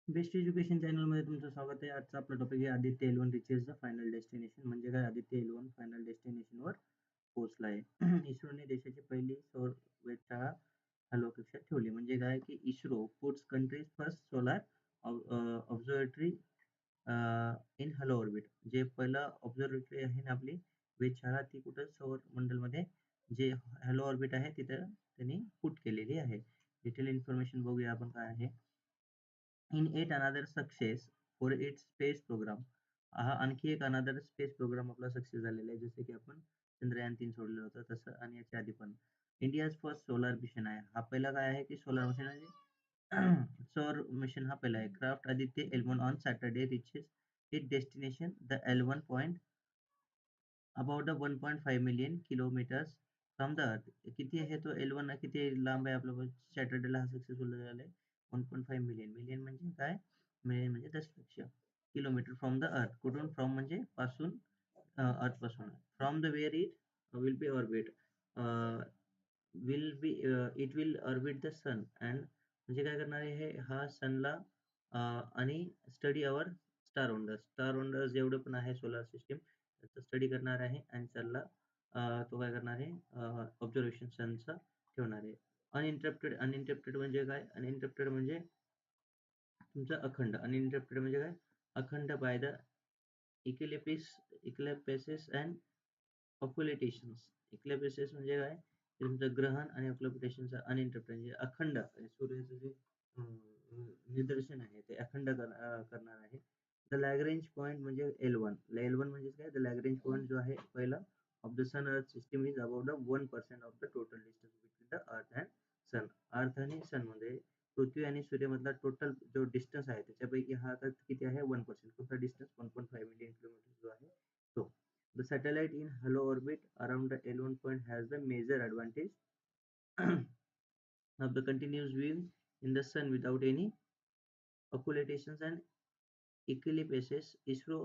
Best education चॅनलमध्ये तुमचं स्वागत आहे. आजचा आपला टॉपिक आहे Aditya L1 reaches the final destination. म्हणजे काय, आदित्य L1 फायनल डेस्टिनेशनवर पोहोचला आहे. इस्रोने देशाची पहिली सौर वेधशाळा हॅलो कक्षात ठेवली. म्हणजे काय की ISRO puts countries first solar observatory in hello orbit. जे पहिलं ऑब्झर्वेटरी आहे ना आपली वेधशाळा, ती कुठं सौर मंडलमध्ये जे हॅलो ऑर्बिट आहे तिथं त्यांनी पुट केलेली आहे. डिटेल इन्फॉर्मेशन बघूया आपण काय आहे. In at another success for its space programme. हा आणखी एक अनदर स्पेस प्रोग्राम आपला सक्सेस झालेला आहे. जसं की आपण चंद्रयान 3 सोडलेलं होतं तसं, आणि याच्या आधी पण इंडियाज फर्स्ट सोलार मिशन आहे. हा पहिला काय आहे की सोलार मिशन आहे. सौर मिशन हा पहिला आहे. Craft Aditya L1 on Saturday reaches it destination the L1 point about the 1.5 million kilometres from the earth. किती आहे तो L1 किती लांब आहे आपला सॅटर्डेला हा सक्सेसफुल झालेला आहे. 1.5 मिलियन. मिलियन म्हणजे काय? मिलियन म्हणजे 10 लक्ष किलोमीटर फ्रॉम द अर्थ. कुठून? फ्रॉम म्हणजे पासून, अर्थ पासून. From the where it will be orbit will be it will orbit the sun and. म्हणजे काय करणार आहे हा सनला आणि study our star wonders. Star wonders जेवढं पण आहे सोलार सिस्टीम त्याचा स्टडी करणार आहे, आणि सनला तो काय करणार आहे, ऑब्झर्वेशन सनचा ठेवणार आहे. अनइंटरप्टेड. अनइंटरप्टेड म्हणजे काय? अनइंटरप्टेड म्हणजे तुमचा अखंड. अनइंटरप्टेड म्हणजे काय? अखंड बाय द इक्लिपिस इक्लिपेसिस अँड ऑक्युलेटेशन्स. इक्लिपेसिस म्हणजे काय? ते तुमचं ग्रहण, आणि ऑक्युलेशनचं अनइंटरप्टेड म्हणजे अखंड सूर्याचं जे निदर्शन आहे ते अखंड करणार आहे. द लॅग्रेंज पॉइंट म्हणजे L1. L1 म्हणजे काय? द लॅग्रेंज पॉइंट जो आहे पहिला of the sun earth system is about the 1% of the total distance between the earth and sun. Earth आणि सन मध्ये पृथ्वी आणि सूर्यामधला टोटल जो डिस्टन्स आहे त्याच्यापैकी हा आता किती आहे? 1%. कुठला डिस्टन्स? 1.5 मिलियन किलोमीटर जो आहे तो. The satellite in hollow orbit around the L1 point has the major advantage of the continuous viewing in the sun without any occultations and eclipses. ISRO